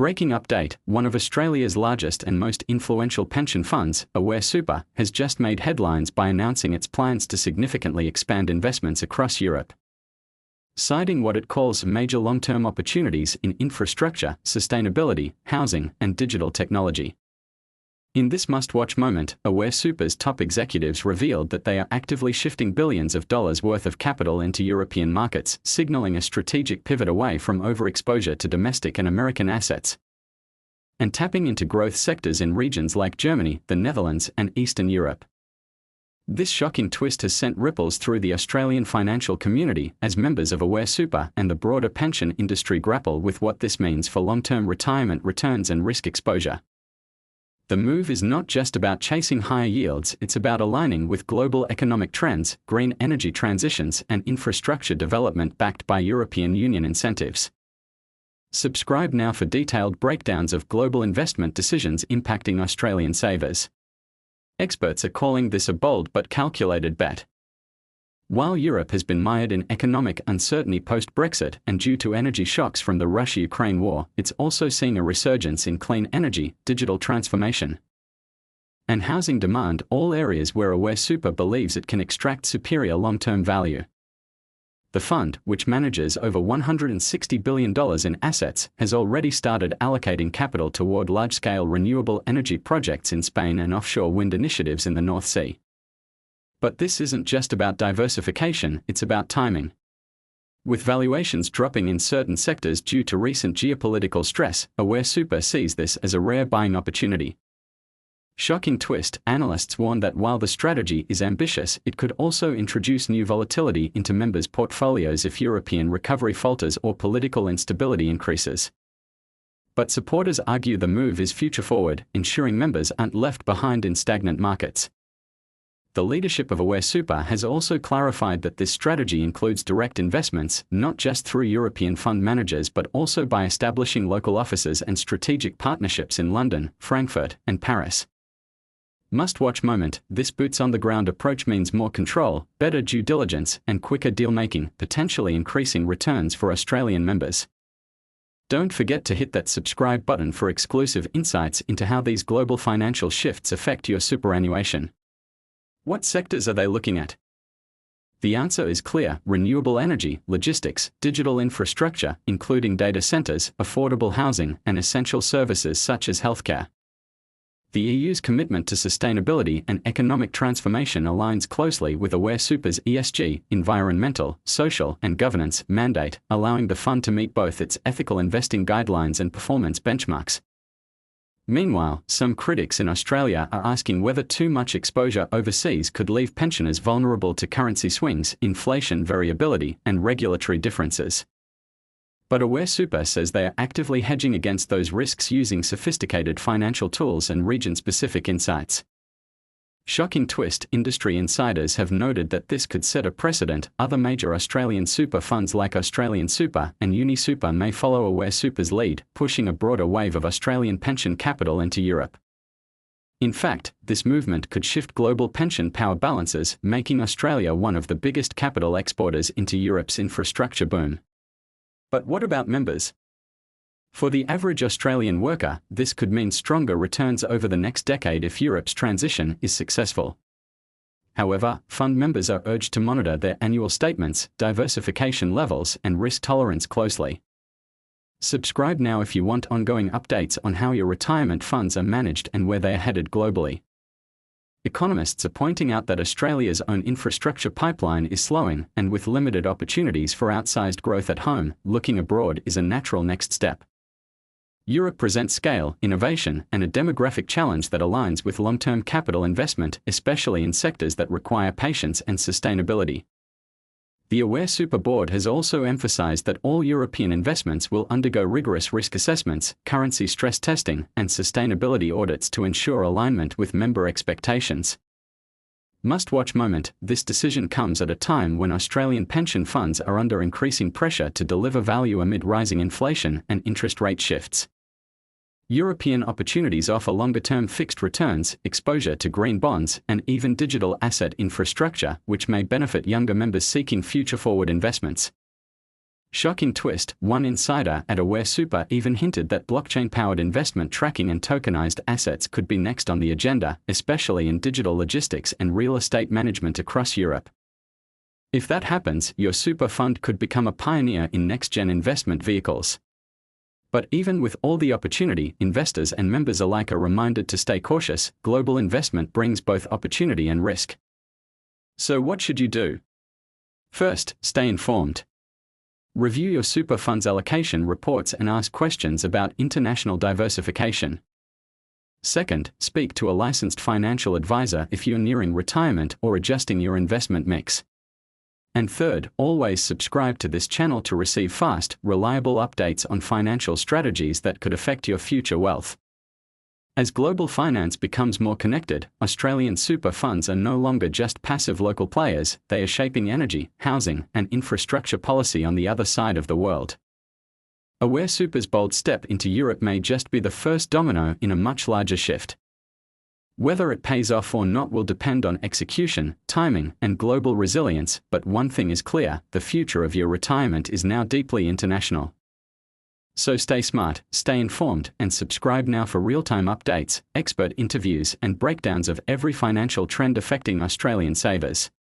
Breaking update: one of Australia's largest and most influential pension funds, Aware Super, has just made headlines by announcing its plans to significantly expand investments across Europe, citing what it calls major long-term opportunities in infrastructure, sustainability, housing, and digital technology. In this must-watch moment, Aware Super's top executives revealed that they are actively shifting billions of dollars worth of capital into European markets, signaling a strategic pivot away from overexposure to domestic and American assets, and tapping into growth sectors in regions like Germany, the Netherlands, and Eastern Europe. This shocking twist has sent ripples through the Australian financial community as members of Aware Super and the broader pension industry grapple with what this means for long-term retirement returns and risk exposure. The move is not just about chasing higher yields, it's about aligning with global economic trends, green energy transitions, and infrastructure development backed by European Union incentives. Subscribe now for detailed breakdowns of global investment decisions impacting Australian savers. Experts are calling this a bold but calculated bet. While Europe has been mired in economic uncertainty post-Brexit and due to energy shocks from the Russia-Ukraine war, it's also seeing a resurgence in clean energy, digital transformation, and housing demand, all areas where Aware Super believes it can extract superior long-term value. The fund, which manages over $160 billion in assets, has already started allocating capital toward large-scale renewable energy projects in Spain and offshore wind initiatives in the North Sea. But this isn't just about diversification, it's about timing. With valuations dropping in certain sectors due to recent geopolitical stress, Aware Super sees this as a rare buying opportunity. Shocking twist: analysts warn that while the strategy is ambitious, it could also introduce new volatility into members' portfolios if European recovery falters or political instability increases. But supporters argue the move is future-forward, ensuring members aren't left behind in stagnant markets. The leadership of Aware Super has also clarified that this strategy includes direct investments, not just through European fund managers but also by establishing local offices and strategic partnerships in London, Frankfurt, and Paris. Must-watch moment: this boots-on-the-ground approach means more control, better due diligence, and quicker deal-making, potentially increasing returns for Australian members. Don't forget to hit that subscribe button for exclusive insights into how these global financial shifts affect your superannuation. What sectors are they looking at? The answer is clear: renewable energy, logistics, digital infrastructure, including data centers, affordable housing, and essential services such as healthcare. The EU's commitment to sustainability and economic transformation aligns closely with Aware Super's ESG, environmental, social, and governance mandate, allowing the fund to meet both its ethical investing guidelines and performance benchmarks. Meanwhile, some critics in Australia are asking whether too much exposure overseas could leave pensioners vulnerable to currency swings, inflation variability, and regulatory differences. But Aware Super says they are actively hedging against those risks using sophisticated financial tools and region-specific insights. Shocking twist: industry insiders have noted that this could set a precedent. Other major Australian super funds like Australian Super and UniSuper may follow Aware Super's lead, pushing a broader wave of Australian pension capital into Europe. In fact, this movement could shift global pension power balances, making Australia one of the biggest capital exporters into Europe's infrastructure boom. But what about members? For the average Australian worker, this could mean stronger returns over the next decade if Europe's transition is successful. However, fund members are urged to monitor their annual statements, diversification levels, and risk tolerance closely. Subscribe now if you want ongoing updates on how your retirement funds are managed and where they are headed globally. Economists are pointing out that Australia's own infrastructure pipeline is slowing, and with limited opportunities for outsized growth at home, looking abroad is a natural next step. Europe presents scale, innovation, and a demographic challenge that aligns with long-term capital investment, especially in sectors that require patience and sustainability. The Aware Super Board has also emphasized that all European investments will undergo rigorous risk assessments, currency stress testing, and sustainability audits to ensure alignment with member expectations. Must-watch moment: this decision comes at a time when Australian pension funds are under increasing pressure to deliver value amid rising inflation and interest rate shifts. European opportunities offer longer-term fixed returns, exposure to green bonds, and even digital asset infrastructure, which may benefit younger members seeking future-forward investments. Shocking twist, one insider at Aware Super even hinted that blockchain-powered investment tracking and tokenized assets could be next on the agenda, especially in digital logistics and real estate management across Europe. If that happens, your super fund could become a pioneer in next-gen investment vehicles. But even with all the opportunity, investors and members alike are reminded to stay cautious. Global investment brings both opportunity and risk. So what should you do? First, stay informed. Review your super fund's allocation reports and ask questions about international diversification. Second, speak to a licensed financial advisor if you're nearing retirement or adjusting your investment mix. And third, always subscribe to this channel to receive fast, reliable updates on financial strategies that could affect your future wealth. As global finance becomes more connected, Australian super funds are no longer just passive local players, they are shaping energy, housing, and infrastructure policy on the other side of the world. Aware Super's bold step into Europe may just be the first domino in a much larger shift. Whether it pays off or not will depend on execution, timing, and global resilience, but one thing is clear, the future of your retirement is now deeply international. So stay smart, stay informed, and subscribe now for real-time updates, expert interviews, and breakdowns of every financial trend affecting Australian savers.